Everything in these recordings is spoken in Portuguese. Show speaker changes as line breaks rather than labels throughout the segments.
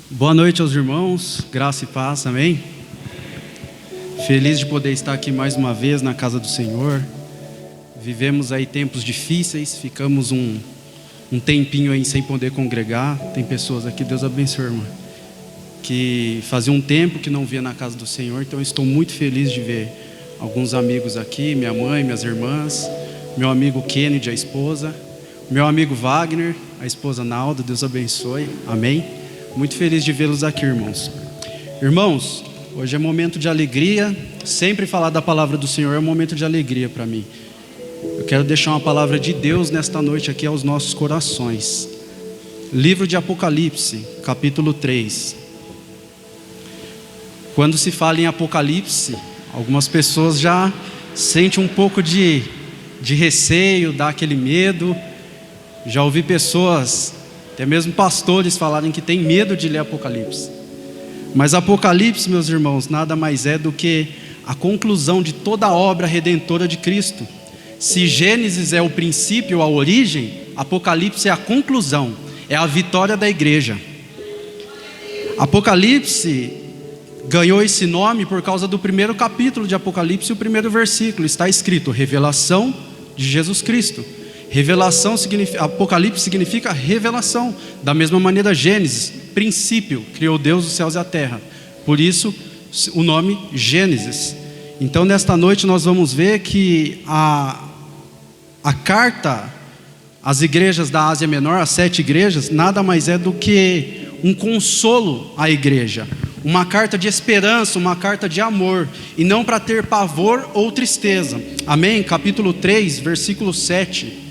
Boa noite aos irmãos, graça e paz, amém? Feliz de poder estar aqui mais uma vez na casa do Senhor. Vivemos aí tempos difíceis, ficamos um tempinho aí sem poder congregar. Tem pessoas aqui, Deus abençoe, irmã, que fazia um tempo que não via na casa do Senhor. Então eu estou muito feliz de ver alguns amigos aqui, minha mãe, minhas irmãs, meu amigo Kennedy, a esposa, meu amigo Wagner, a esposa Naldo, Deus abençoe, amém? Muito feliz de vê-los aqui, irmãos. Irmãos, hoje é momento de alegria. Sempre falar da palavra do Senhor é um momento de alegria para mim. Eu quero deixar uma palavra de Deus nesta noite aqui aos nossos corações. Livro de Apocalipse, capítulo 3. Quando se fala em Apocalipse, algumas pessoas já sentem um pouco de receio, dá aquele medo. Já ouvi pessoas, até mesmo pastores, falarem que tem medo de ler Apocalipse. Mas Apocalipse, meus irmãos, nada mais é do que a conclusão de toda a obra redentora de Cristo. Se Gênesis é o princípio, a origem, Apocalipse é a conclusão, é a vitória da igreja. Apocalipse ganhou esse nome por causa do primeiro capítulo de Apocalipse, o primeiro versículo, está escrito: revelação de Jesus Cristo. Revelação significa, Apocalipse significa revelação. Da mesma maneira, Gênesis, princípio, criou Deus os céus e a terra. Por isso, o nome Gênesis. Então, nesta noite nós vamos ver que a carta às igrejas da Ásia Menor, as 7 igrejas, nada mais é do que um consolo à igreja. Uma carta de esperança, uma carta de amor, e não para ter pavor ou tristeza. Amém? Capítulo 3, versículo 7.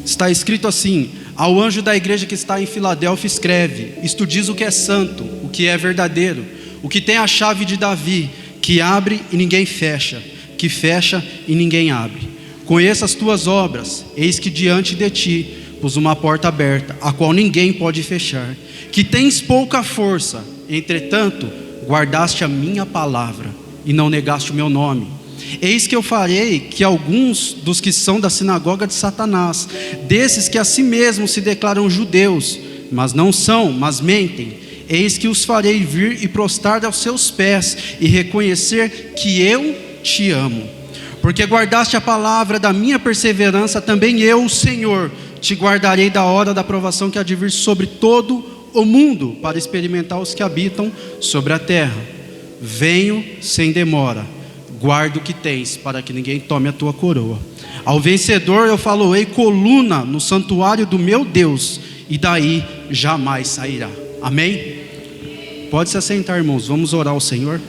Está escrito assim: ao anjo da igreja que está em Filadélfia escreve: isto diz o que é santo, o que é verdadeiro, o que tem a chave de Davi, que abre e ninguém fecha, que fecha e ninguém abre. Conheça as tuas obras, eis que diante de ti pus uma porta aberta, a qual ninguém pode fechar, que tens pouca força, entretanto guardaste a minha palavra e não negaste o meu nome. Eis que eu farei que alguns dos que são da sinagoga de Satanás, desses que a si mesmos se declaram judeus, mas não são, mas mentem, eis que os farei vir e prostrar aos seus pés e reconhecer que eu te amo. Porque guardaste a palavra da minha perseverança, também eu, o Senhor, te guardarei da hora da provação que há de vir sobre todo o mundo, para experimentar os que habitam sobre a terra. Venho sem demora, guarda o que tens, para que ninguém tome a tua coroa. Ao vencedor eu faloei coluna no santuário do meu Deus, e daí jamais sairá. Amém? Pode se assentar, irmãos, vamos orar ao Senhor.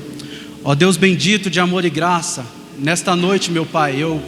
Ó Deus bendito de amor e graça, nesta noite, meu Pai, eu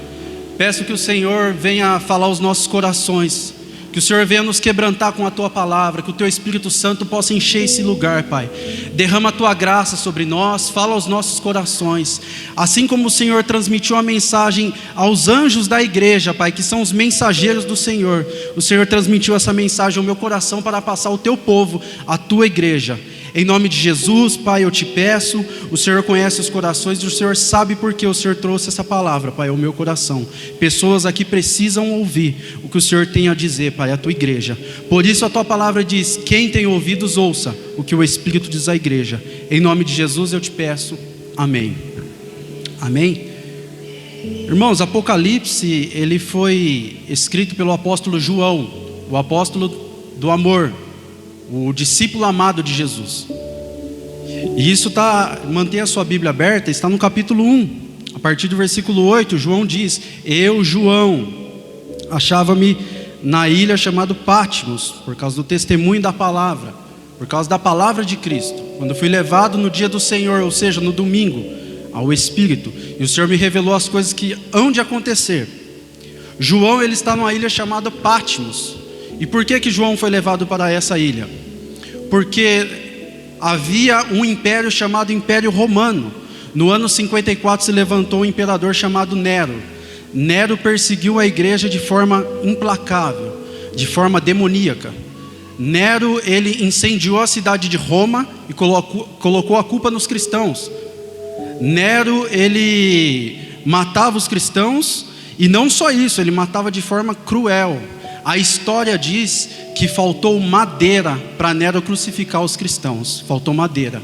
peço que o Senhor venha falar aos nossos corações, que o Senhor venha nos quebrantar com a Tua palavra, que o Teu Espírito Santo possa encher esse lugar, Pai. Derrama a Tua graça sobre nós, fala aos nossos corações. Assim como o Senhor transmitiu a mensagem aos anjos da igreja, Pai, que são os mensageiros do Senhor, o Senhor transmitiu essa mensagem ao meu coração para passar ao Teu povo, a Tua igreja. Em nome de Jesus, Pai, eu te peço, o Senhor conhece os corações e o Senhor sabe por que o Senhor trouxe essa palavra, Pai, ao meu coração. Pessoas aqui precisam ouvir o que o Senhor tem a dizer, Pai, à tua igreja. Por isso a tua palavra diz: quem tem ouvidos, ouça o que o Espírito diz à igreja. Em nome de Jesus eu te peço, amém. Amém? Irmãos, Apocalipse, ele foi escrito pelo apóstolo João, o apóstolo do amor, o discípulo amado de Jesus. E isso mantenha a sua Bíblia aberta, está no capítulo 1, a partir do versículo 8, João diz: eu, João, achava-me na ilha chamada Patmos, por causa do testemunho da palavra, por causa da palavra de Cristo, quando fui levado no dia do Senhor, ou seja, no domingo, ao Espírito, e o Senhor me revelou as coisas que hão de acontecer. João, ele está numa ilha chamada Patmos. E por que João foi levado para essa ilha? Porque havia um império chamado Império Romano. No ano 54 se levantou um imperador chamado Nero. Nero perseguiu a igreja de forma implacável, de forma demoníaca. Nero, ele incendiou a cidade de Roma e colocou a culpa nos cristãos. Nero, ele matava os cristãos, e não só isso, ele matava de forma cruel. A história diz que faltou madeira para Nero crucificar os cristãos. Faltou madeira.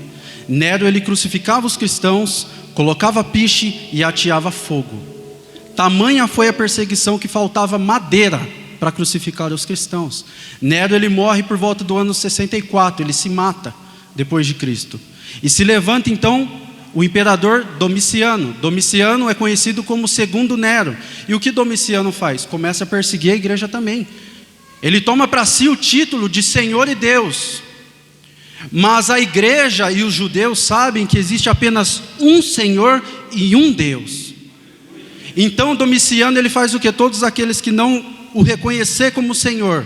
Nero, ele crucificava os cristãos, colocava piche e ateava fogo. Tamanha foi a perseguição que faltava madeira para crucificar os cristãos. Nero, ele morre por volta do ano 64, ele se mata depois de Cristo. E se levanta então o imperador Domiciano. Domiciano é conhecido como segundo Nero. E o que Domiciano faz? Começa a perseguir a igreja também. Ele toma para si o título de Senhor e Deus. Mas a igreja e os judeus sabem que existe apenas um Senhor e um Deus. Então Domiciano, ele faz o que? Todos aqueles que não o reconhecer como Senhor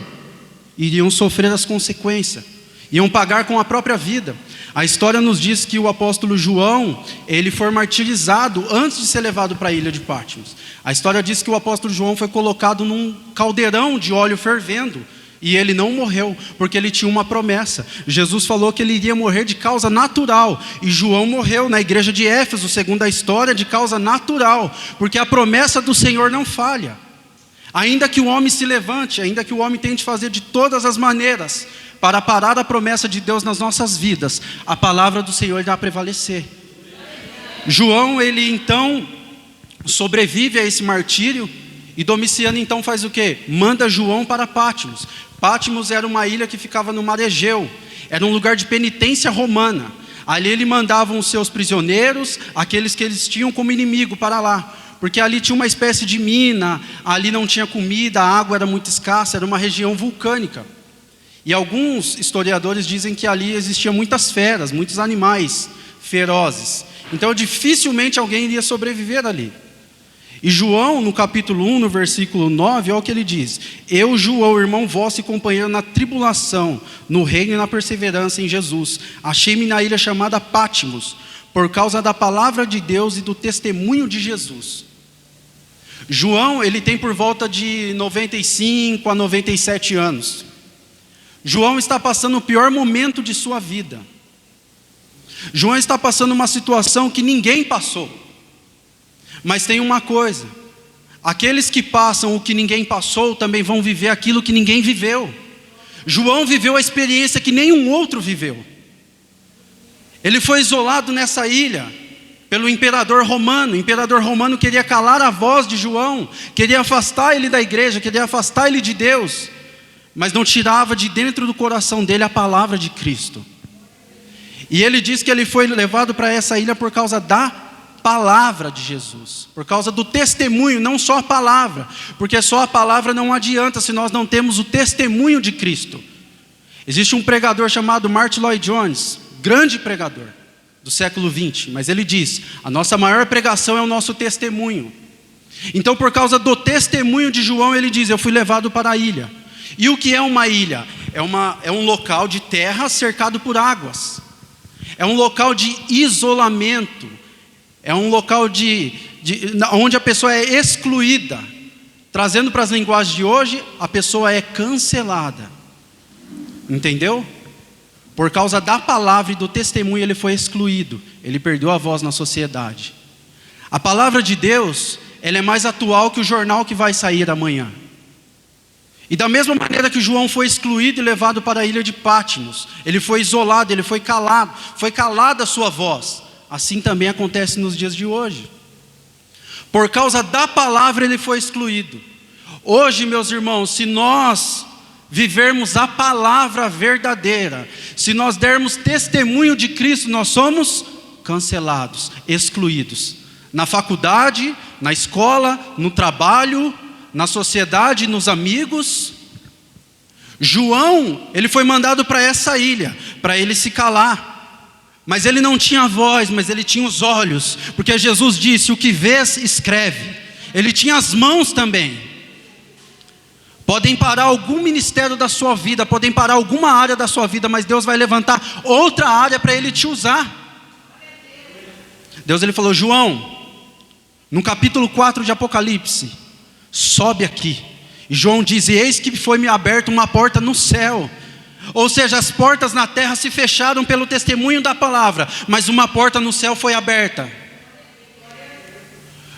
iriam sofrer as consequências, iam pagar com a própria vida. A história nos diz que o apóstolo João, ele foi martirizado antes de ser levado para a ilha de Patmos. A história diz que o apóstolo João foi colocado num caldeirão de óleo fervendo, e ele não morreu, porque ele tinha uma promessa. Jesus falou que ele iria morrer de causa natural, e João morreu na igreja de Éfeso, segundo a história, de causa natural, porque a promessa do Senhor não falha. Ainda que o homem se levante, ainda que o homem tente fazer de todas as maneiras para parar a promessa de Deus nas nossas vidas, a palavra do Senhor irá prevalecer. João, ele então sobrevive a esse martírio, e Domiciano então faz o quê? Manda João para Patmos. Patmos era uma ilha que ficava no mar Egeu, era um lugar de penitência romana. Ali ele mandava os seus prisioneiros, aqueles que eles tinham como inimigo, para lá, porque ali tinha uma espécie de mina, ali não tinha comida, a água era muito escassa, era uma região vulcânica. E alguns historiadores dizem que ali existiam muitas feras, muitos animais ferozes. Então dificilmente alguém iria sobreviver ali. E João, no capítulo 1, no versículo 9, olha o que ele diz: eu, João, irmão vosso e companheiro na tribulação, no reino e na perseverança em Jesus, achei-me na ilha chamada Patmos, por causa da palavra de Deus e do testemunho de Jesus. João, ele tem por volta de 95 a 97 anos. João está passando o pior momento de sua vida. João está passando uma situação que ninguém passou. Mas tem uma coisa: aqueles que passam o que ninguém passou também vão viver aquilo que ninguém viveu. João viveu a experiência que nenhum outro viveu. Ele foi isolado nessa ilha pelo imperador romano. O imperador romano queria calar a voz de João, queria afastar ele da igreja, queria afastar ele de Deus, mas não tirava de dentro do coração dele a palavra de Cristo. E ele diz que ele foi levado para essa ilha por causa da palavra de Jesus, por causa do testemunho, não só a palavra, porque só a palavra não adianta se nós não temos o testemunho de Cristo. Existe um pregador chamado Martyn Lloyd-Jones, grande pregador do século 20, mas ele diz: a nossa maior pregação é o nosso testemunho. Então, por causa do testemunho de João, ele diz: eu fui levado para a ilha. E o que é uma ilha? É um local de terra cercado por águas, é um local de isolamento, é um local onde a pessoa é excluída. Trazendo para as linguagens de hoje, a pessoa é cancelada. Entendeu? Por causa da palavra e do testemunho ele foi excluído, ele perdeu a voz na sociedade. A palavra de Deus, ela é mais atual que o jornal que vai sair amanhã. E da mesma maneira que João foi excluído e levado para a ilha de Patmos, ele foi isolado, ele foi calado, foi calada a sua voz. Assim também acontece nos dias de hoje. Por causa da palavra ele foi excluído. Hoje, meus irmãos, se nós vivermos a palavra verdadeira, se nós dermos testemunho de Cristo, nós somos cancelados, excluídos. Na faculdade, na escola, no trabalho, na sociedade, nos amigos. João, ele foi mandado para essa ilha, para ele se calar. Mas ele não tinha voz, mas ele tinha os olhos, porque Jesus disse: o que vês, escreve. Ele tinha as mãos também. Podem parar algum ministério da sua vida, podem parar alguma área da sua vida, mas Deus vai levantar outra área para Ele te usar. Deus, ele falou: João, no capítulo 4 de Apocalipse, sobe aqui. E João diz: eis que foi-me aberta uma porta no céu. Ou seja, as portas na terra se fecharam pelo testemunho da palavra, mas uma porta no céu foi aberta.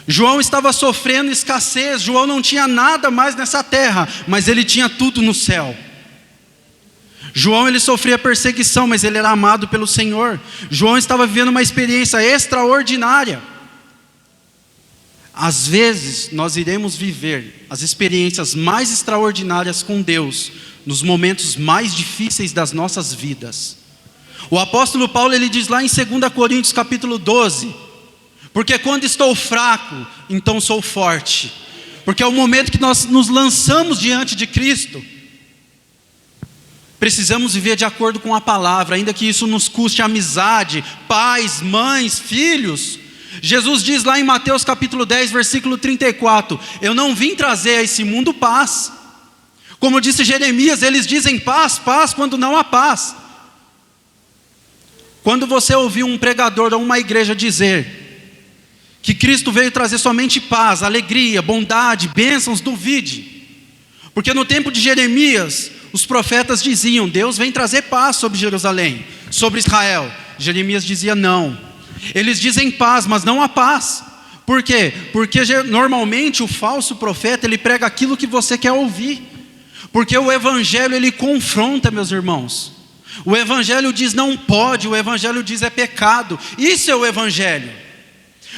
João estava sofrendo escassez, João não tinha nada mais nessa terra, mas ele tinha tudo no céu. João, ele sofria perseguição, mas ele era amado pelo Senhor. João estava vivendo uma experiência extraordinária. Às vezes, nós iremos viver as experiências mais extraordinárias com Deus, nos momentos mais difíceis das nossas vidas. O apóstolo Paulo, ele diz lá em 2 Coríntios capítulo 12, porque quando estou fraco, então sou forte. Porque é o momento que nós nos lançamos diante de Cristo. Precisamos viver de acordo com a palavra, ainda que isso nos custe amizade, pais, mães, filhos. Jesus diz lá em Mateus capítulo 10, versículo 34, eu não vim trazer a esse mundo paz. Como disse Jeremias, eles dizem paz, paz, quando não há paz. Quando você ouvir um pregador ou uma igreja dizer que Cristo veio trazer somente paz, alegria, bondade, bênçãos, duvide. Porque no tempo de Jeremias, os profetas diziam, Deus vem trazer paz sobre Jerusalém, sobre Israel. Jeremias dizia não. Eles dizem paz, mas não há paz. Por quê? Porque normalmente o falso profeta, ele prega aquilo que você quer ouvir. Porque o evangelho, ele confronta, meus irmãos. O evangelho diz não pode, o evangelho diz é pecado. Isso é o evangelho.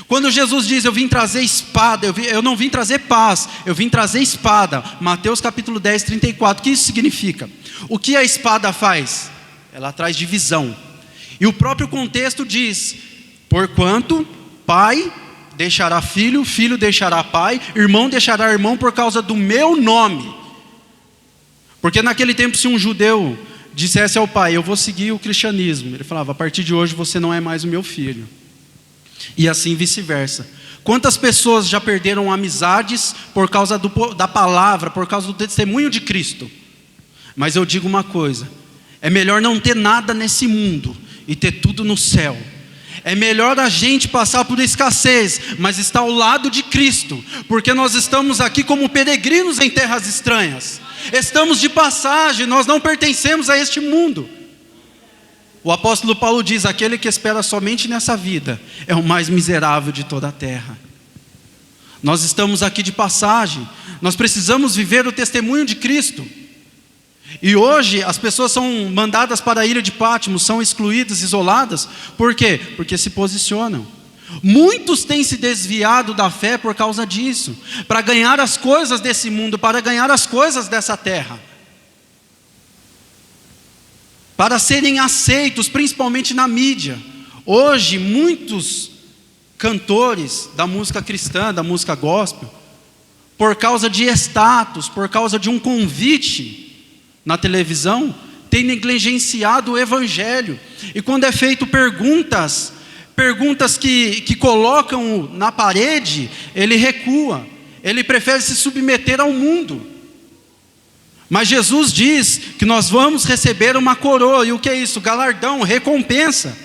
Quando Jesus diz, eu vim trazer espada, eu não vim trazer paz, eu vim trazer espada. Mateus capítulo 10, 34, o que isso significa? O que a espada faz? Ela traz divisão. E o próprio contexto diz, porquanto pai deixará filho, filho deixará pai, irmão deixará irmão por causa do meu nome. Porque naquele tempo, se um judeu dissesse ao pai, eu vou seguir o cristianismo, ele falava, a partir de hoje você não é mais o meu filho. E assim vice-versa. Quantas pessoas já perderam amizades por causa da palavra, por causa do testemunho de Cristo? Mas eu digo uma coisa, é melhor não ter nada nesse mundo e ter tudo no céu. É melhor a gente passar por escassez, mas estar ao lado de Cristo, porque nós estamos aqui como peregrinos em terras estranhas. Estamos de passagem, nós não pertencemos a este mundo. O apóstolo Paulo diz, aquele que espera somente nessa vida, é o mais miserável de toda a terra. Nós estamos aqui de passagem, nós precisamos viver o testemunho de Cristo. E hoje as pessoas são mandadas para a ilha de Patmos, são excluídas, isoladas. Por quê? Porque se posicionam. Muitos têm se desviado da fé por causa disso, para ganhar as coisas desse mundo, para ganhar as coisas dessa terra, para serem aceitos, principalmente na mídia. Hoje, muitos cantores da música cristã, da música gospel, por causa de status, por causa de um convite na televisão, têm negligenciado o evangelho. E quando é feito perguntas que colocam na parede, ele recua, ele prefere se submeter ao mundo. Mas Jesus diz que nós vamos receber uma coroa. E o que é isso? Galardão, recompensa.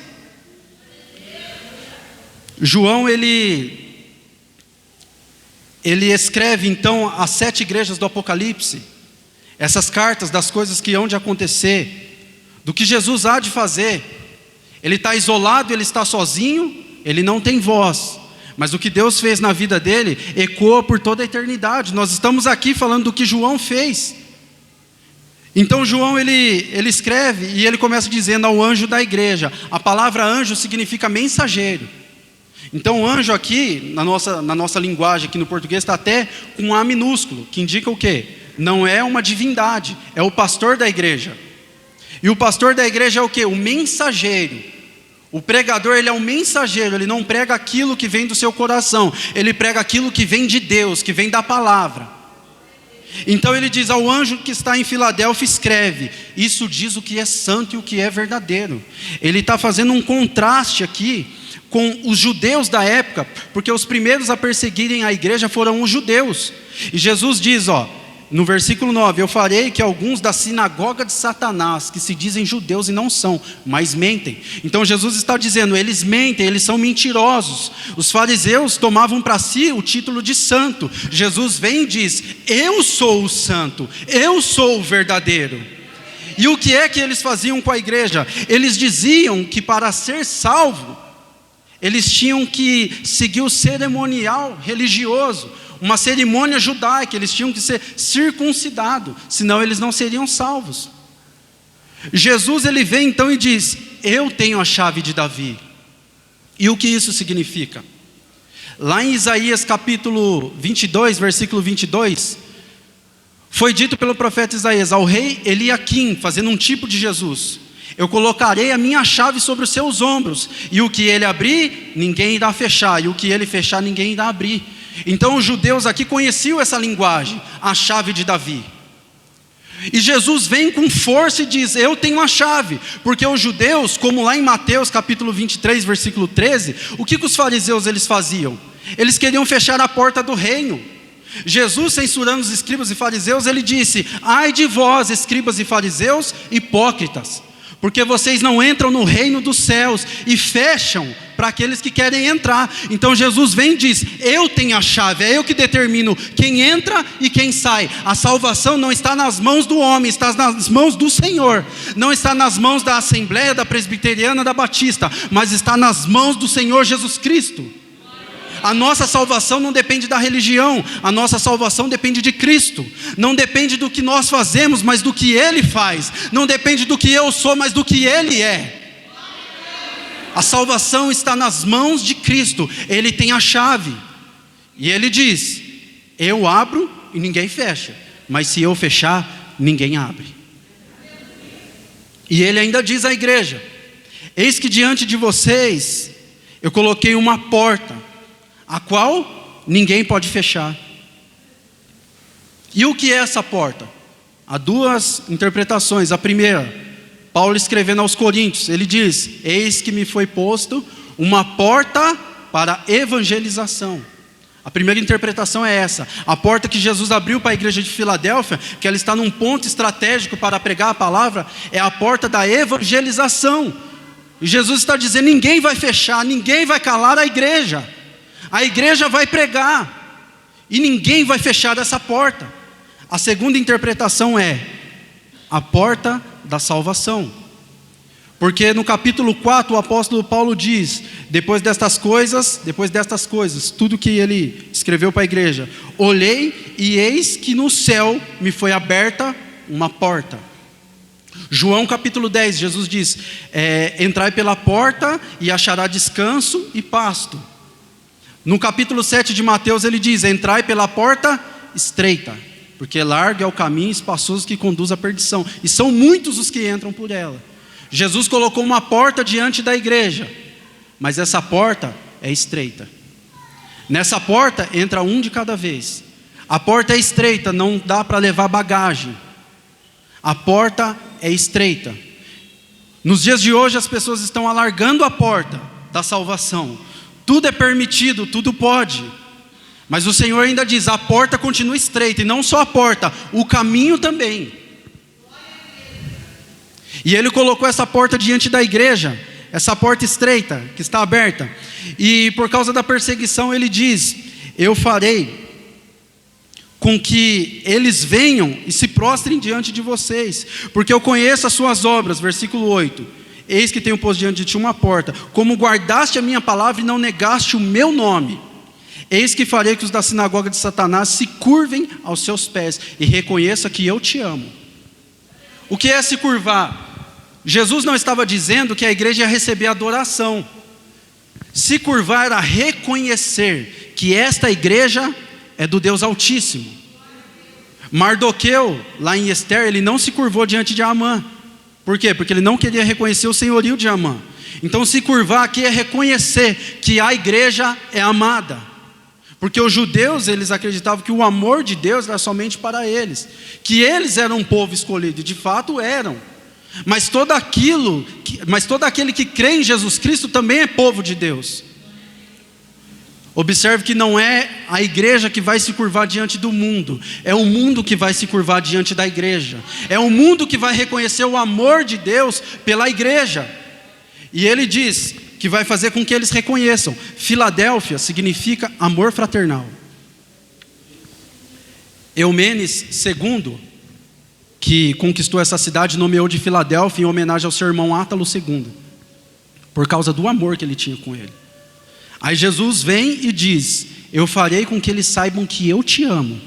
João, ele escreve então as 7 igrejas do Apocalipse, essas cartas das coisas que hão de acontecer, do que Jesus há de fazer. Ele está isolado, ele está sozinho, ele não tem voz, mas o que Deus fez na vida dele ecoa por toda a eternidade. Nós estamos aqui falando do que João fez. Então João, ele escreve e ele começa dizendo ao anjo da igreja. A palavra anjo significa mensageiro. Então anjo aqui, na nossa linguagem aqui no português, está até com um A minúsculo, que indica o quê? Não é uma divindade, é o pastor da igreja. E o pastor da igreja é o quê? O mensageiro. O pregador, ele é um mensageiro, ele não prega aquilo que vem do seu coração, ele prega aquilo que vem de Deus, que vem da palavra. Então ele diz ao anjo que está em Filadélfia, escreve, isso diz o que é santo e o que é verdadeiro. Ele está fazendo um contraste aqui com os judeus da época, porque os primeiros a perseguirem a igreja foram os judeus. E Jesus diz, no versículo 9, eu farei que alguns da sinagoga de Satanás, que se dizem judeus e não são, mas mentem. Então Jesus está dizendo, eles mentem, eles são mentirosos. Os fariseus tomavam para si o título de santo. Jesus vem e diz, eu sou o santo, eu sou o verdadeiro. E o que é que eles faziam com a igreja? Eles diziam que para ser salvo, Eles tinham que seguir o cerimonial religioso, uma cerimônia judaica, eles tinham que ser circuncidados, senão eles não seriam salvos. Jesus, ele vem então e diz: eu tenho a chave de Davi. E o que isso significa? Lá em Isaías capítulo 22, versículo 22, foi dito pelo profeta Isaías ao rei Eliaquim, fazendo um tipo de Jesus: eu colocarei a minha chave sobre os seus ombros, e o que ele abrir, ninguém irá fechar, e o que ele fechar, ninguém irá abrir. Então os judeus aqui conheciam essa linguagem, a chave de Davi. E Jesus vem com força e diz: eu tenho a chave. Porque os judeus, como lá em Mateus capítulo 23, versículo 13, o que os fariseus eles faziam? Eles queriam fechar a porta do reino. Jesus, censurando os escribas e fariseus, ele disse: ai de vós, escribas e fariseus, hipócritas, porque vocês não entram no reino dos céus e fecham para aqueles que querem entrar. Então Jesus vem e diz: eu tenho a chave, é eu que determino quem entra e quem sai. A salvação não está nas mãos do homem, está nas mãos do Senhor. Não está nas mãos da Assembleia, da Presbiteriana, da Batista, mas está nas mãos do Senhor Jesus Cristo. A nossa salvação não depende da religião, a nossa salvação depende de Cristo. Não depende do que nós fazemos, mas do que Ele faz. Não depende do que eu sou, mas do que Ele é. A salvação está nas mãos de Cristo. Ele tem a chave. E Ele diz: eu abro e ninguém fecha, mas se eu fechar, ninguém abre. E Ele ainda diz à igreja: eis que diante de vocês eu coloquei uma porta, a qual ninguém pode fechar. E o que é essa porta? Há duas interpretações. A primeira, Paulo escrevendo aos Coríntios, ele diz: eis que me foi posto uma porta para evangelização. A primeira interpretação é essa: a porta que Jesus abriu para a igreja de Filadélfia, que ela está num ponto estratégico para pregar a palavra, é a porta da evangelização. E Jesus está dizendo: ninguém vai fechar, ninguém vai calar a igreja. A igreja vai pregar e ninguém vai fechar essa porta. A segunda interpretação é a porta da salvação. Porque no capítulo 4 o apóstolo Paulo diz: depois destas coisas, tudo que ele escreveu para a igreja, olhei e eis que no céu me foi aberta uma porta. João capítulo 10, Jesus diz: entrai pela porta e achará descanso e pasto. No capítulo 7 de Mateus ele diz: entrai pela porta estreita, porque largo é o caminho espaçoso que conduz à perdição, e são muitos os que entram por ela. Jesus colocou uma porta diante da igreja, mas essa porta é estreita. Nessa porta entra um de cada vez. A porta é estreita, não dá para levar bagagem. A porta é estreita. Nos dias de hoje as pessoas estão alargando a porta da salvação. Tudo é permitido, tudo pode. Mas o Senhor ainda diz: a porta continua estreita, e não só a porta, o caminho também. E Ele colocou essa porta diante da igreja, essa porta estreita, que está aberta. E por causa da perseguição Ele diz: eu farei com que eles venham e se prostrem diante de vocês, porque eu conheço as suas obras. Versículo 8. Eis que tenho posto diante de ti uma porta, como guardaste a minha palavra e não negaste o meu nome, eis que farei que os da sinagoga de Satanás se curvem aos seus pés e reconheça que eu te amo. O que é se curvar? Jesus não estava dizendo que a igreja ia receber adoração. Se curvar era reconhecer que esta igreja é do Deus Altíssimo. Mardoqueu, lá em Esther, ele não se curvou diante de Amã. Por quê? Porque ele não queria reconhecer o senhorio de Amã. Então se curvar aqui é reconhecer que a igreja é amada. Porque os judeus, eles acreditavam que o amor de Deus era somente para eles, que eles eram um povo escolhido, e de fato eram. Mas todo aquele que crê em Jesus Cristo também é povo de Deus. Observe que não é a igreja que vai se curvar diante do mundo, é o mundo que vai se curvar diante da igreja. É o mundo que vai reconhecer o amor de Deus pela igreja. E Ele diz que vai fazer com que eles reconheçam. Filadélfia significa amor fraternal. Eumenes II, que conquistou essa cidade, nomeou de Filadélfia em homenagem ao seu irmão Átalo II, por causa do amor que ele tinha com ele. Aí Jesus vem e diz: eu farei com que eles saibam que eu te amo.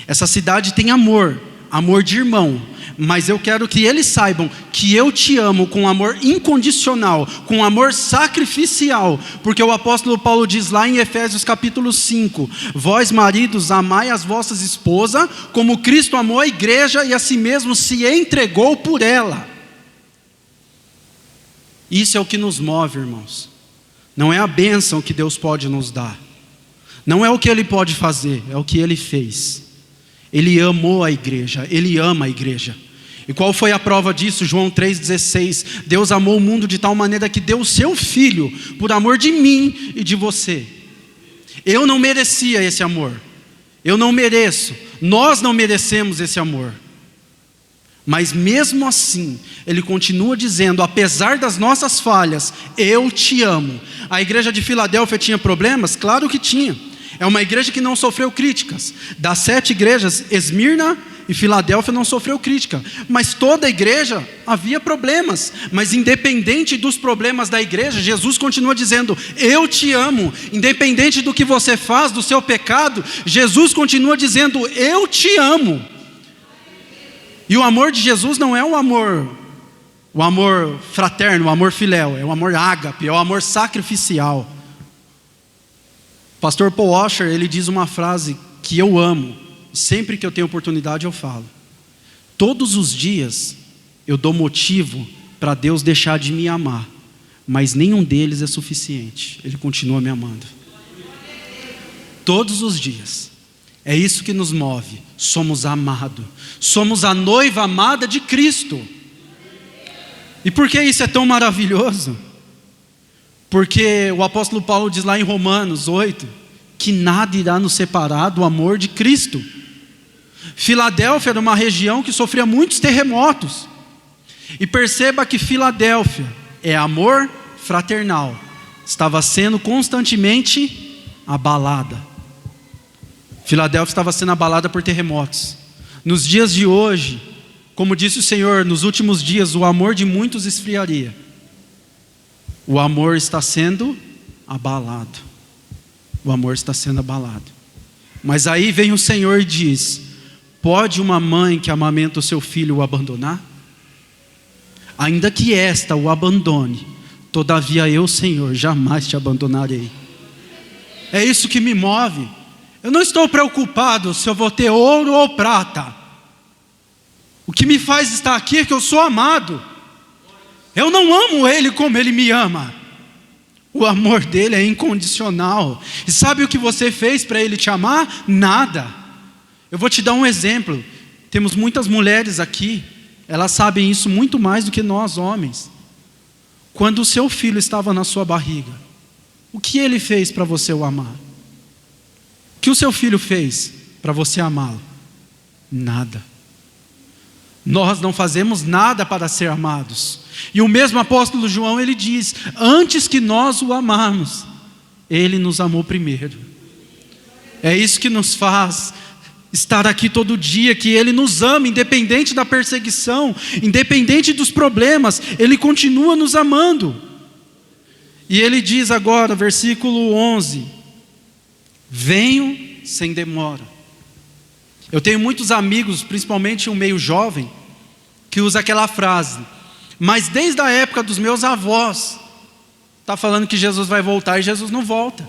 Essa cidade tem amor, amor de irmão, mas eu quero que eles saibam que eu te amo com amor incondicional, com amor sacrificial, porque o apóstolo Paulo diz lá em Efésios capítulo 5: vós maridos, amai as vossas esposas, como Cristo amou a igreja e a si mesmo se entregou por ela. Isso é o que nos move, irmãos. Não é a bênção que Deus pode nos dar, não é o que Ele pode fazer, é o que Ele fez. Ele amou a igreja, Ele ama a igreja. E qual foi a prova disso? João 3,16. Deus amou o mundo de tal maneira que deu o seu Filho, por amor de mim e de você. Eu não merecia esse amor, eu não mereço, nós não merecemos esse amor. Mas mesmo assim, Ele continua dizendo: apesar das nossas falhas, eu te amo. A igreja de Filadélfia tinha problemas? Claro que tinha. É uma igreja que não sofreu críticas. Das 7 igrejas, Esmirna e Filadélfia não sofreu crítica. Mas toda a igreja havia problemas. Mas independente dos problemas da igreja, Jesus continua dizendo: eu te amo. Independente do que você faz, do seu pecado, Jesus continua dizendo: eu te amo. E o amor de Jesus não é o amor fraterno, o amor filéu, é o amor ágape, é o amor sacrificial. Pastor Paul Washer, ele diz uma frase que eu amo, sempre que eu tenho oportunidade eu falo: todos os dias eu dou motivo para Deus deixar de me amar, mas nenhum deles é suficiente, Ele continua me amando. Todos os dias, é isso que nos move, somos amados, somos a noiva amada de Cristo. E por que isso é tão maravilhoso? Porque o apóstolo Paulo diz lá em Romanos 8, que nada irá nos separar do amor de Cristo. Filadélfia era uma região que sofria muitos terremotos. E perceba que Filadélfia é amor fraternal, estava sendo constantemente abalada. Filadélfia estava sendo abalada por terremotos. Nos dias de hoje, como disse o Senhor, nos últimos dias o amor de muitos esfriaria. O amor está sendo abalado. O amor está sendo abalado. Mas aí vem o Senhor e diz: pode uma mãe que amamenta o seu filho o abandonar? Ainda que esta o abandone, todavia eu, Senhor, jamais te abandonarei. É isso que me move. Eu não estou preocupado se eu vou ter ouro ou prata. O que me faz estar aqui é que eu sou amado. Eu não amo Ele como Ele me ama. O amor dele é incondicional. E sabe o que você fez para Ele te amar? Nada. Eu vou te dar um exemplo. Temos muitas mulheres aqui, elas sabem isso muito mais do que nós homens. Quando o seu filho estava na sua barriga, o que ele fez para você o amar? O que o seu filho fez para você amá-lo? Nada. Nós não fazemos nada para ser amados. E o mesmo apóstolo João, ele diz: antes que nós o amarmos, Ele nos amou primeiro. É isso que nos faz estar aqui todo dia, que Ele nos ama, independente da perseguição, independente dos problemas, Ele continua nos amando. E Ele diz agora, versículo 11: venho sem demora. Eu tenho muitos amigos, principalmente um meio jovem, que usa aquela frase: mas desde a época dos meus avós, está falando que Jesus vai voltar e Jesus não volta.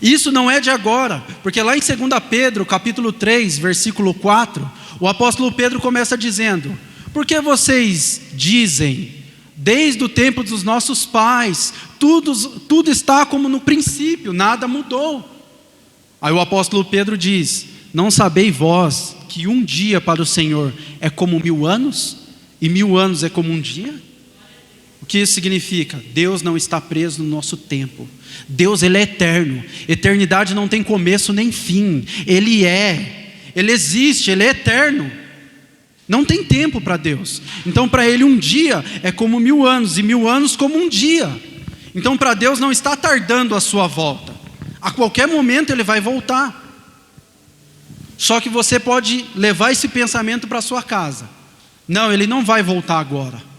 Isso não é de agora, porque lá em 2 Pedro, capítulo 3, versículo 4, o apóstolo Pedro começa dizendo: porque vocês dizem, desde o tempo dos nossos pais, tudo está como no princípio, nada mudou. Aí o apóstolo Pedro diz: não sabeis vós que um dia para o Senhor é como 1000 anos, e 1000 anos é como um dia? O que isso significa? Deus não está preso no nosso tempo. Deus, Ele é eterno. Eternidade não tem começo nem fim. Ele existe, Ele é eterno. Não tem tempo para Deus. Então para Ele um dia é como 1000 anos, e 1000 anos como um dia. Então para Deus não está tardando a sua volta. A qualquer momento Ele vai voltar. Só que você pode levar esse pensamento para a sua casa: não, Ele não vai voltar agora.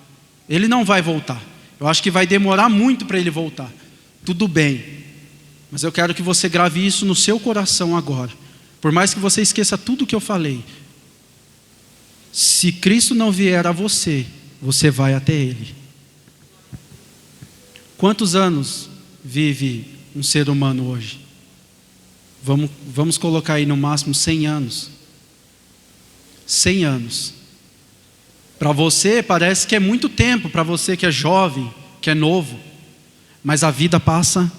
Ele não vai voltar. Eu acho que vai demorar muito para Ele voltar. Tudo bem, Mas eu quero que você grave isso no seu coração agora. Por mais que você esqueça tudo o que eu falei. Se Cristo não vier a você, você vai até Ele. Quantos anos vive um ser humano hoje? Vamos colocar aí no máximo 100 anos. 100 anos. Para você parece que é muito tempo, para você que é jovem, que é novo. Mas a vida passa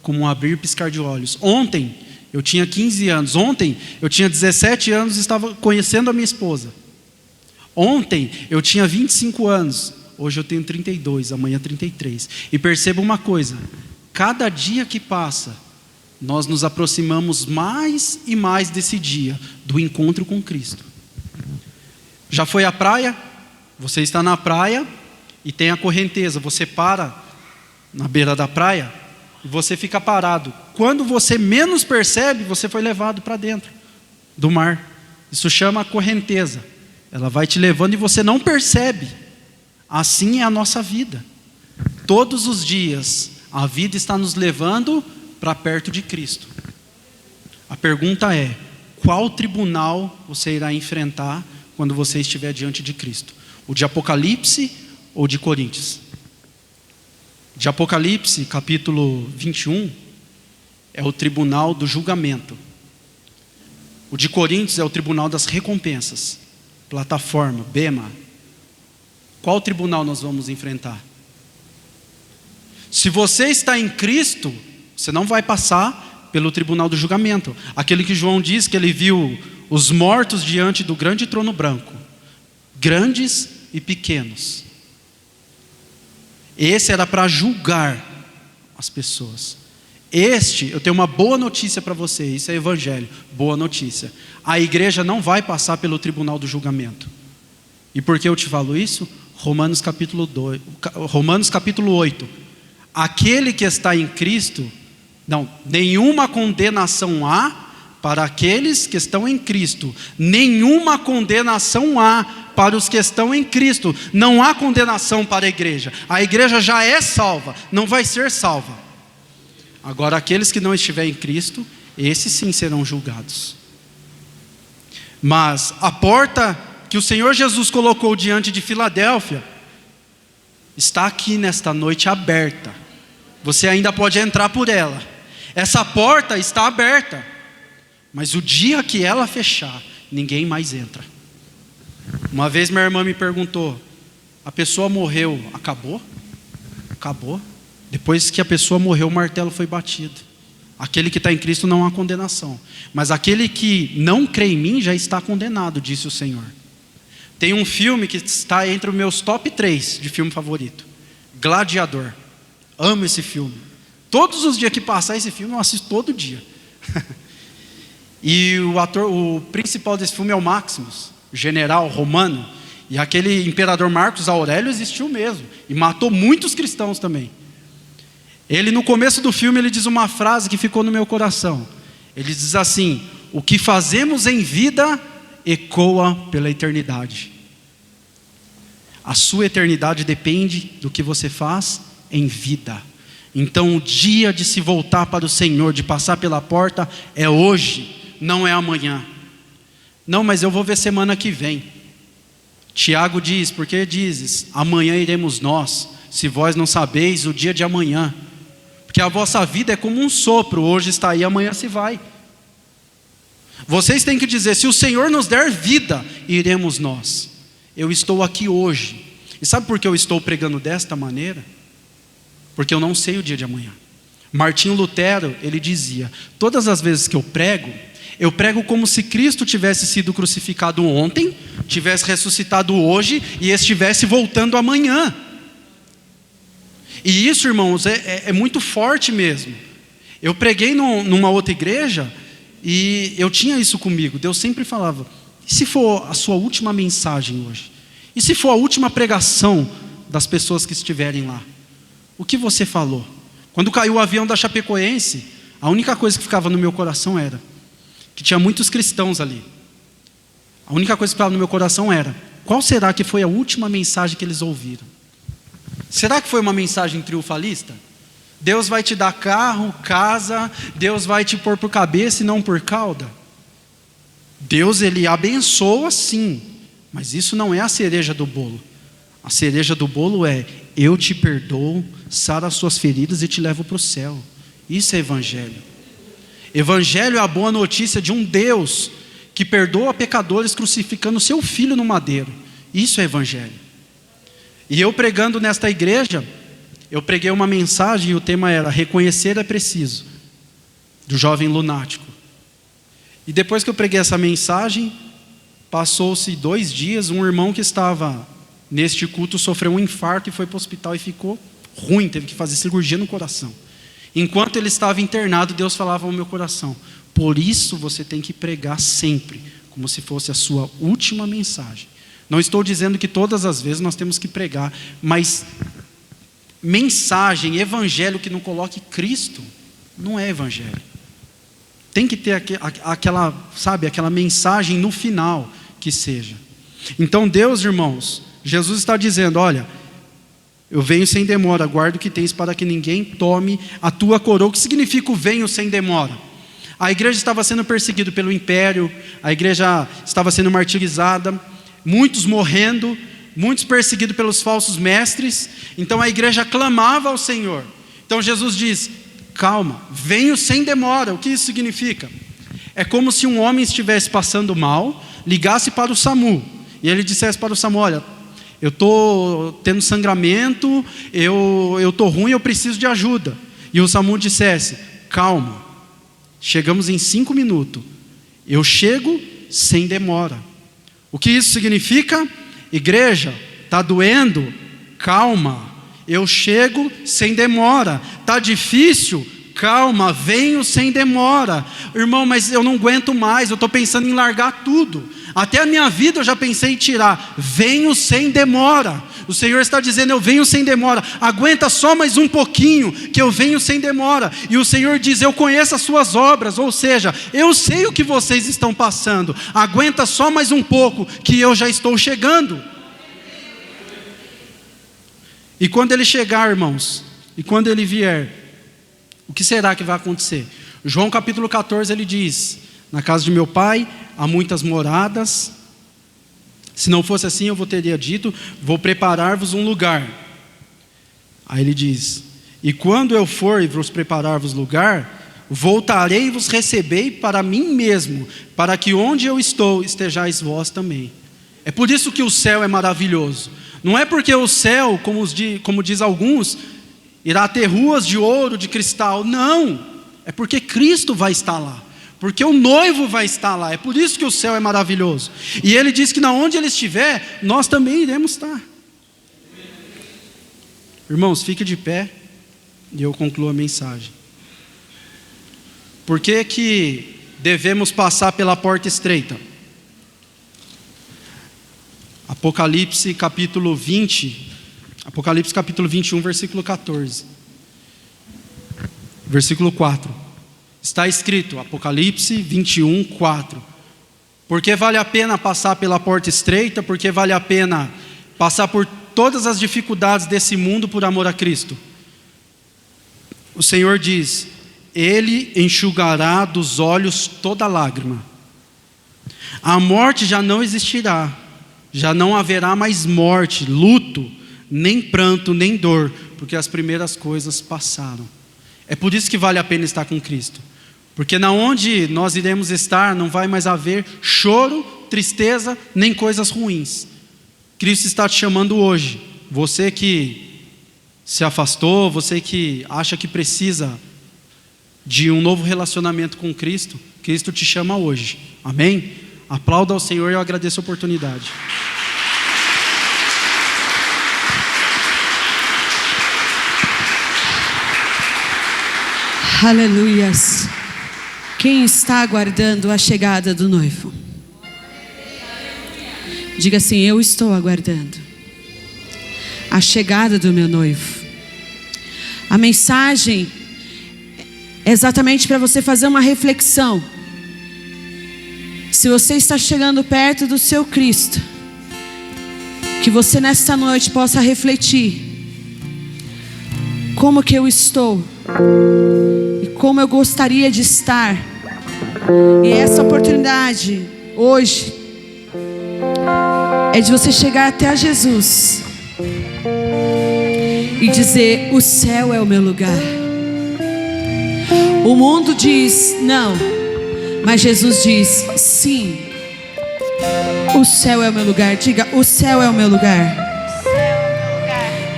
como um abrir e piscar de olhos. Ontem eu tinha 15 anos. Ontem eu tinha 17 anos e estava conhecendo a minha esposa. Ontem eu tinha 25 anos. Hoje eu tenho 32, amanhã 33. E perceba uma coisa: cada dia que passa, nós nos aproximamos mais e mais desse dia, do encontro com Cristo. Já foi à praia? Você está na praia e tem a correnteza. Você para na beira da praia e você fica parado. Quando você menos percebe, você foi levado para dentro do mar. Isso chama correnteza. Ela vai te levando e você não percebe. Assim é a nossa vida. Todos os dias a vida está nos levando para perto de Cristo. A pergunta é: qual tribunal você irá enfrentar quando você estiver diante de Cristo? O de Apocalipse ou de Coríntios? De Apocalipse, capítulo 21, é o tribunal do julgamento. O de Coríntios é o tribunal das recompensas. Plataforma, bema. Qual tribunal nós vamos enfrentar? Se você está em Cristo, você não vai passar pelo tribunal do julgamento. Aquele que João diz que ele viu os mortos diante do grande trono branco, grandes e pequenos. Esse era para julgar as pessoas. Eu tenho uma boa notícia para você. Isso é evangelho, boa notícia. A igreja não vai passar pelo tribunal do julgamento. E por que eu te falo isso? Romanos capítulo 8. Aquele que está em Cristo, nenhuma condenação há para aqueles que estão em Cristo. Nenhuma condenação há para os que estão em Cristo. Não há condenação para a igreja. A igreja já é salva, não vai ser salva. Agora aqueles que não estiverem em Cristo, esses sim serão julgados. Mas a porta que o Senhor Jesus colocou diante de Filadélfia está aqui nesta noite aberta. Você ainda pode entrar por ela. Essa porta está aberta, mas o dia que ela fechar, ninguém mais entra. Uma vez minha irmã me perguntou: a pessoa morreu, acabou? Acabou. Depois que a pessoa morreu, o martelo foi batido. Aquele que está em Cristo não há condenação, mas aquele que não crê em mim já está condenado, disse o Senhor. Tem um filme que está entre os meus top 3 de filme favorito, Gladiador. Amo esse filme. Todos os dias que passar esse filme eu assisto todo dia. E o principal desse filme é o Maximus, general romano. E aquele imperador Marcos Aurélio existiu mesmo e matou muitos cristãos também. Ele, no começo do filme, ele diz uma frase que ficou no meu coração. Ele diz assim: o que fazemos em vida ecoa pela eternidade. A sua eternidade depende do que você faz em vida. Então o dia de se voltar para o Senhor, de passar pela porta, é hoje, não é amanhã. Não, mas eu vou ver semana que vem. Tiago diz: porque dizes, amanhã iremos nós, se vós não sabeis o dia de amanhã. Porque a vossa vida é como um sopro, hoje está aí, amanhã se vai. Vocês têm que dizer: se o Senhor nos der vida, iremos nós. Eu estou aqui hoje. E sabe por que eu estou pregando desta maneira? Porque eu não sei o dia de amanhã. Martinho Lutero, ele dizia: todas as vezes que eu prego como se Cristo tivesse sido crucificado ontem, tivesse ressuscitado hoje e estivesse voltando amanhã. E isso, irmãos, é muito forte mesmo. Eu preguei numa outra igreja e eu tinha isso comigo. Deus sempre falava: e se for a sua última mensagem hoje? E se for a última pregação das pessoas que estiverem lá? O que você falou? Quando caiu o avião da Chapecoense, a única coisa que ficava no meu coração era que tinha muitos cristãos ali. A única coisa que ficava no meu coração era: qual será que foi a última mensagem que eles ouviram? Será que foi uma mensagem triunfalista? Deus vai te dar carro, casa, Deus vai te pôr por cabeça e não por cauda. Deus, Ele abençoa sim, mas isso não é a cereja do bolo. A cereja do bolo é: eu te perdoo, saro as suas feridas e te levo para o céu. Isso é evangelho. Evangelho é a boa notícia de um Deus que perdoa pecadores crucificando seu filho no madeiro. Isso é evangelho. E eu pregando nesta igreja, eu preguei uma mensagem e o tema era reconhecer é preciso, do jovem lunático. E depois que eu preguei essa mensagem, passou-se 2 dias, um irmão que estava neste culto sofreu um infarto e foi para o hospital e ficou ruim, teve que fazer cirurgia no coração. Enquanto ele estava internado, Deus falava ao meu coração: por isso você tem que pregar sempre, como se fosse a sua última mensagem. Não estou dizendo que todas as vezes nós temos que pregar, mas mensagem, evangelho que não coloque Cristo, não é evangelho. Tem que ter aquela mensagem no final que seja. Então Deus, irmãos, Jesus está dizendo: olha, eu venho sem demora, guarda o que tens para que ninguém tome a tua coroa. O que significa o venho sem demora? A igreja estava sendo perseguida pelo império, a igreja estava sendo martirizada, muitos morrendo, muitos perseguidos pelos falsos mestres. Então a igreja clamava ao Senhor. Então Jesus diz: calma, venho sem demora. O que isso significa? É como se um homem estivesse passando mal, ligasse para o SAMU, e ele dissesse para o SAMU: olha, eu estou tendo sangramento, eu estou ruim, eu preciso de ajuda. E o SAMU dissesse: calma, chegamos em 5 minutos, eu chego sem demora. O que isso significa? Igreja, está doendo? Calma, eu chego sem demora. Está difícil? Calma, venho sem demora. Irmão, mas eu não aguento mais, eu estou pensando em largar tudo. Até a minha vida eu já pensei em tirar. Venho sem demora. O Senhor está dizendo: eu venho sem demora. Aguenta só mais um pouquinho, que eu venho sem demora. E o Senhor diz: eu conheço as suas obras. Ou seja, eu sei o que vocês estão passando. Aguenta só mais um pouco, que eu já estou chegando. E quando Ele chegar, irmãos, e quando Ele vier, o que será que vai acontecer? João capítulo 14, ele diz: na casa de meu pai há muitas moradas. Se não fosse assim, eu teria dito: vou preparar-vos um lugar. Aí ele diz: e quando eu for e vos preparar-vos lugar, voltarei e vos recebei para mim mesmo, para que onde eu estou, estejais vós também. É por isso que o céu é maravilhoso. Não é porque o céu, como diz alguns, irá ter ruas de ouro, de cristal. Não, é porque Cristo vai estar lá, porque o noivo vai estar lá. É por isso que o céu é maravilhoso. E Ele diz que onde Ele estiver, nós também iremos estar. Irmãos, fique de pé e eu concluo a mensagem. Por que devemos passar pela porta estreita? Apocalipse capítulo 20, Apocalipse capítulo 21, versículo 14. Versículo 4. Está escrito, Apocalipse 21, 4. Porque vale a pena passar pela porta estreita? Porque vale a pena passar por todas as dificuldades desse mundo por amor a Cristo? O Senhor diz: Ele enxugará dos olhos toda lágrima. A morte já não existirá. Já não haverá mais morte, luto, nem pranto, nem dor, porque as primeiras coisas passaram. É por isso que vale a pena estar com Cristo. Porque na onde nós iremos estar, não vai mais haver choro, tristeza, nem coisas ruins. Cristo está te chamando hoje. Você que se afastou, você que acha que precisa de um novo relacionamento com Cristo, Cristo te chama hoje. Amém? Aplauda ao Senhor e eu agradeço a oportunidade.
Aleluias. Quem está aguardando a chegada do noivo? Diga assim: eu estou aguardando a chegada do meu noivo. A mensagem é exatamente para você fazer uma reflexão. Se você está chegando perto do seu Cristo, que você nesta noite possa refletir: como que eu estou e como eu gostaria de estar. E essa oportunidade hoje é de você chegar até a Jesus e dizer: o céu é o meu lugar. O mundo diz não, mas Jesus diz sim. O céu é o meu lugar. Diga: o céu é o meu lugar.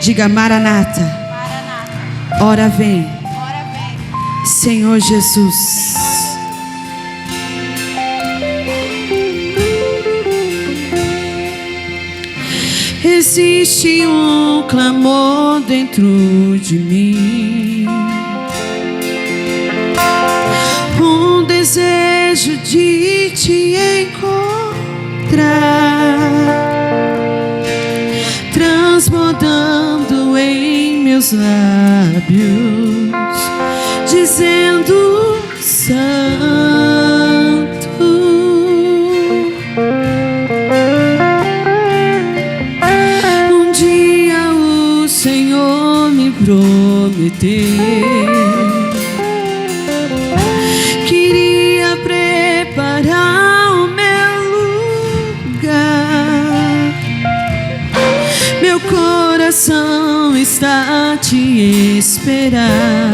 Diga: Maranata. Ora vem, Senhor Jesus. Existe um clamor dentro de mim, um desejo de te encontrar, transbordando em meus lábios, dizendo: Santo. Um dia o Senhor me prometeu, queria preparar o meu lugar. Meu coração está a te esperar,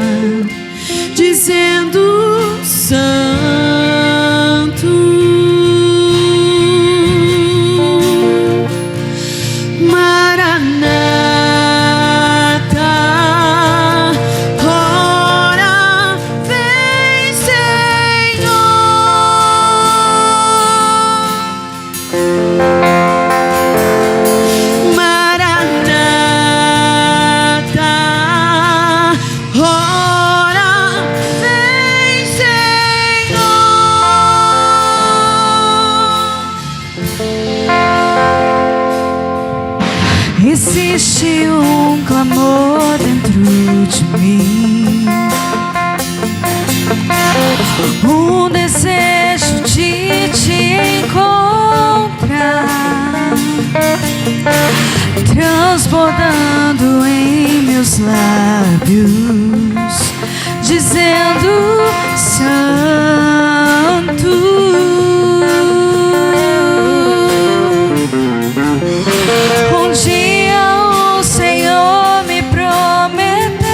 dizendo: Santo. Maranata, ora vem, Senhor. Maranata, ora vem, Senhor. Existe um clamor dentro de mim, um desejo de te encontrar, transbordando em meus lábios, dizendo: Santo. Um dia o Senhor me prometeu,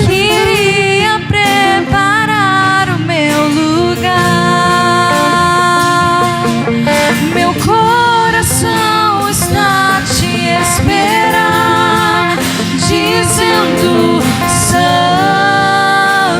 queria preparar o meu lugar. Meu coração está a te esperar, dizendo: Santo.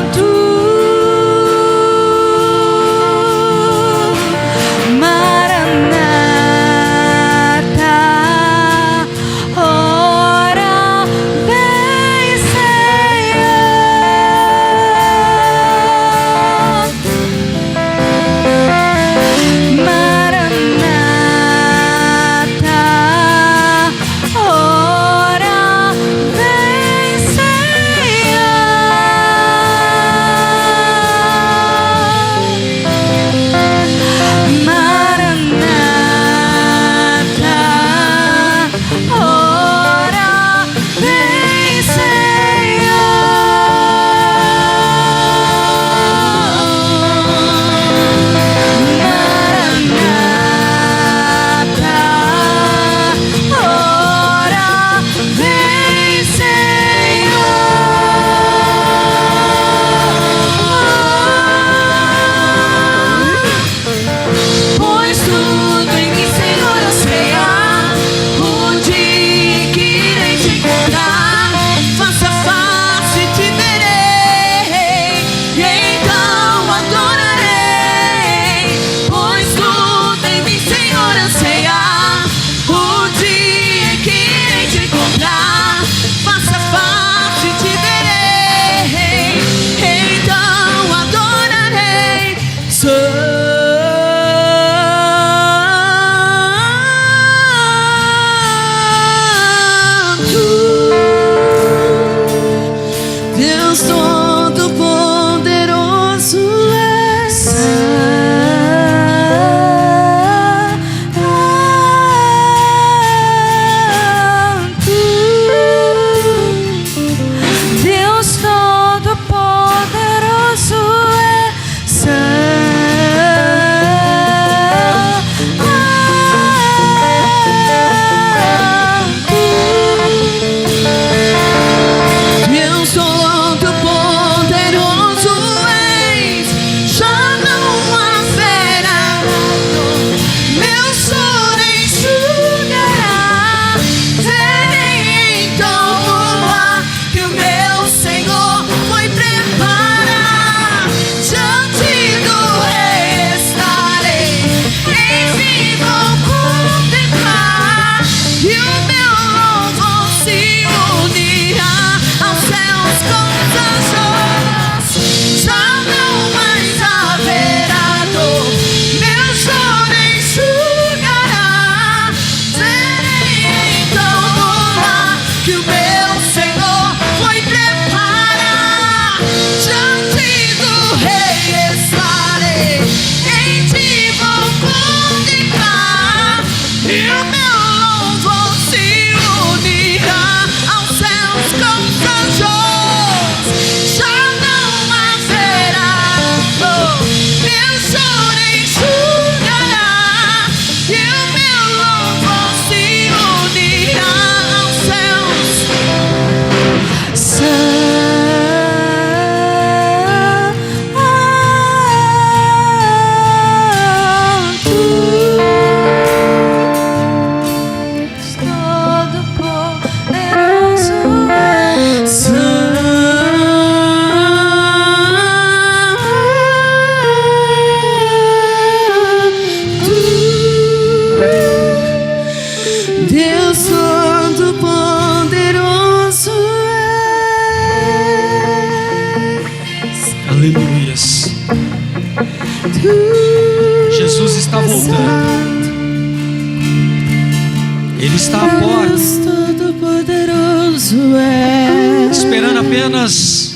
Ele está à porta,
Deus Todo-Poderoso é.
esperando apenas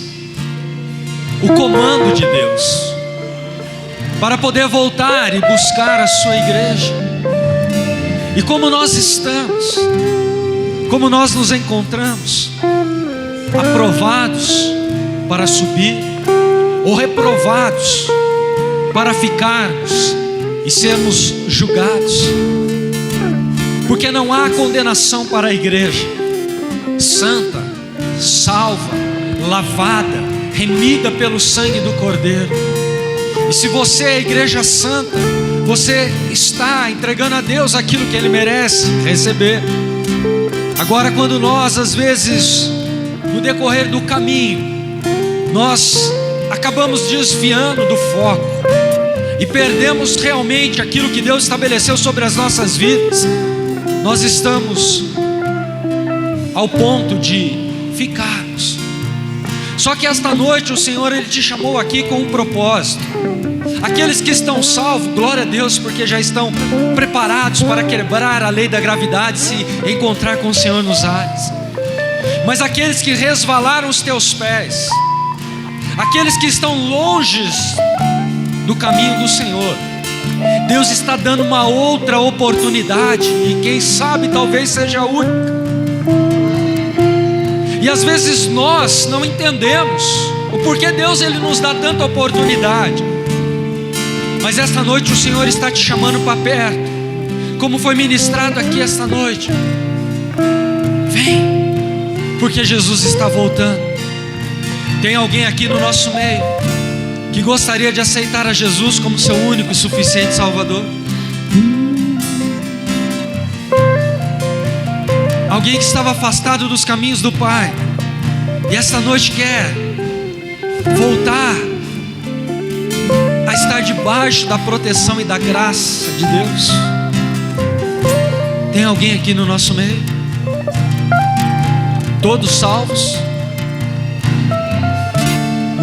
o comando de Deus para poder voltar e buscar a sua igreja. E como nós estamos, como nós nos encontramos, aprovados para subir ou reprovados para ficarmos e sermos julgados, porque não há condenação para a igreja santa, salva, lavada, remida pelo sangue do Cordeiro. E se você é a igreja santa, você está entregando a Deus aquilo que Ele merece receber. Agora, quando nós, às vezes, no decorrer do caminho, nós acabamos desviando do foco e perdemos realmente aquilo que Deus estabeleceu sobre as nossas vidas, nós estamos ao ponto de ficarmos. Só que esta noite o Senhor, Ele te chamou aqui com um propósito. Aqueles que estão salvos, glória a Deus, porque já estão preparados para quebrar a lei da gravidade e se encontrar com o Senhor nos ares. Mas aqueles que resvalaram os teus pés, aqueles que estão longe do caminho do Senhor, Deus está dando uma outra oportunidade, e quem sabe talvez seja a única. E às vezes nós não entendemos o porquê Deus Ele nos dá tanta oportunidade. Mas esta noite o Senhor está te chamando para perto, como foi ministrado aqui esta noite. Vem, porque Jesus está voltando. Tem alguém aqui no nosso meio que gostaria de aceitar a Jesus como seu único e suficiente Salvador? Alguém que estava afastado dos caminhos do Pai e esta noite quer voltar a estar debaixo da proteção e da graça de Deus? Tem alguém aqui no nosso meio? Todos salvos?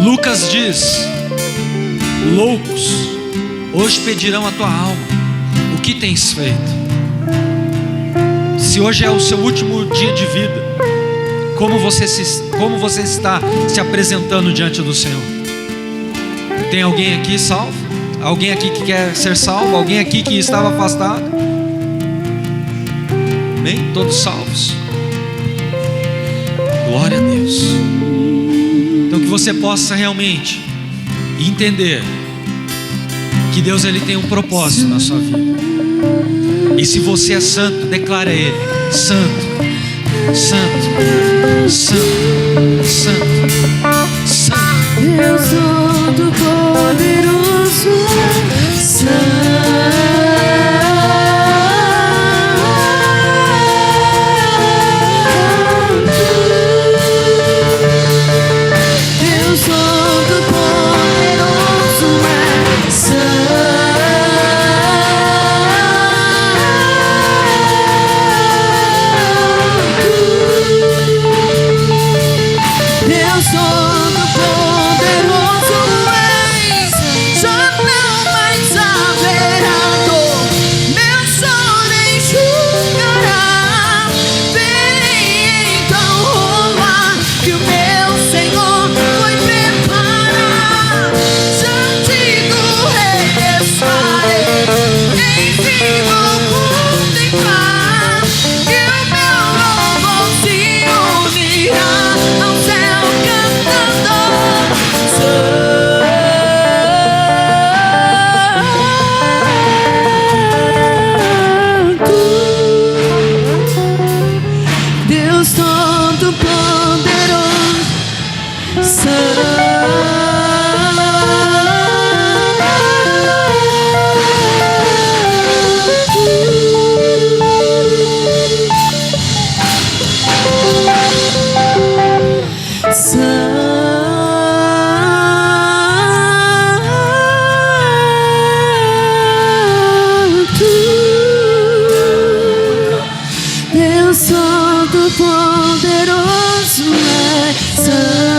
Lucas diz: loucos, hoje pedirão a tua alma. O que tens feito? Se hoje é o seu último dia de vida, como você está se apresentando diante do Senhor? Tem alguém aqui salvo? Alguém aqui que quer ser salvo? Alguém aqui que estava afastado? Bem, todos salvos. Glória a Deus. Então que você possa realmente entender que Deus Ele tem um propósito na sua vida. E se você é santo, declara Ele: santo, santo, santo, santo, santo.
Deus Todo-Poderoso é santo. Deus Todo-Poderoso é Deus Todo-Poderoso és, já não mais haverá dor, meu choro enxugará. Verei então rolar que o meu Senhor foi preparar. Já digo, regressarei, enfim vou contemplar que o meu louvor se unirá ao céu cantando santo. Deus Todo-Poderoso, Deus Todo-Poderoso é santo.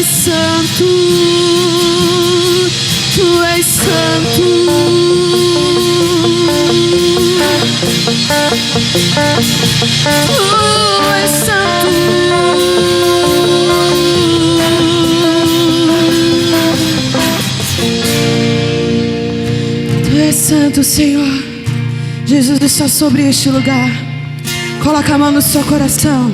és santo, tu és santo. Tu és santo. Tu és santo, Senhor. Jesus está sobre este lugar. Coloca a mão no seu coração.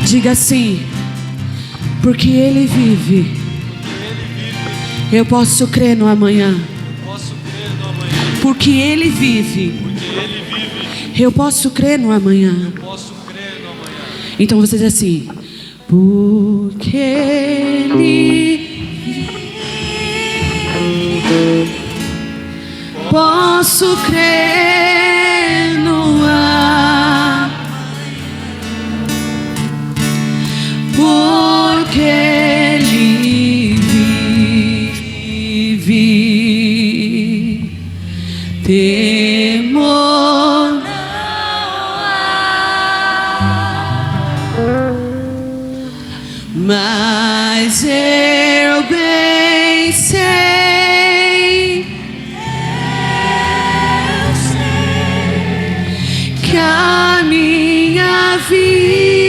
Diga assim: porque Ele vive, eu posso crer no amanhã. Porque Ele vive, eu posso crer no amanhã. Então você diz assim: porque Ele vive, posso crer no amanhã. Porque Ele vive, temor não há, mas eu bem sei, que a minha vida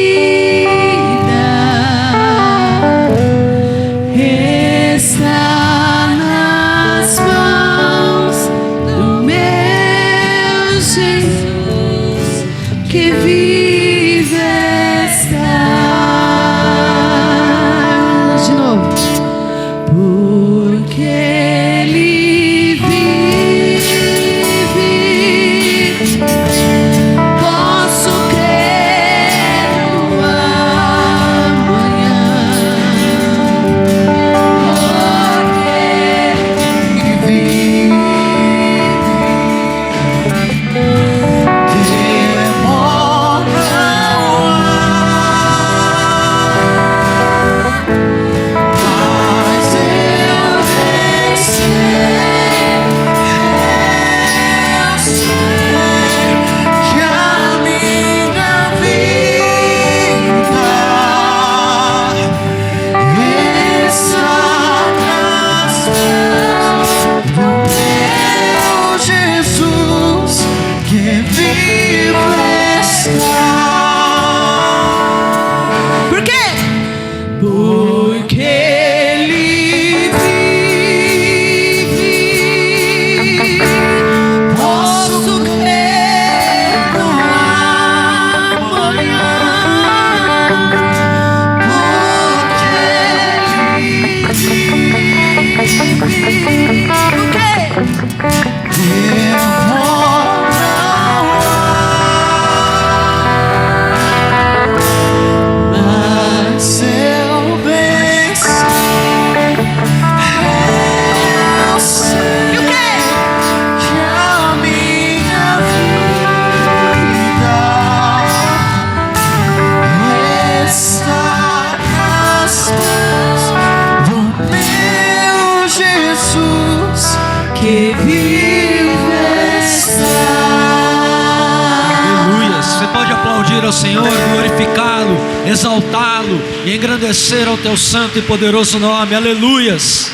ao Senhor, glorificá-lo, exaltá-lo e engrandecer ao teu santo e poderoso nome. Aleluias.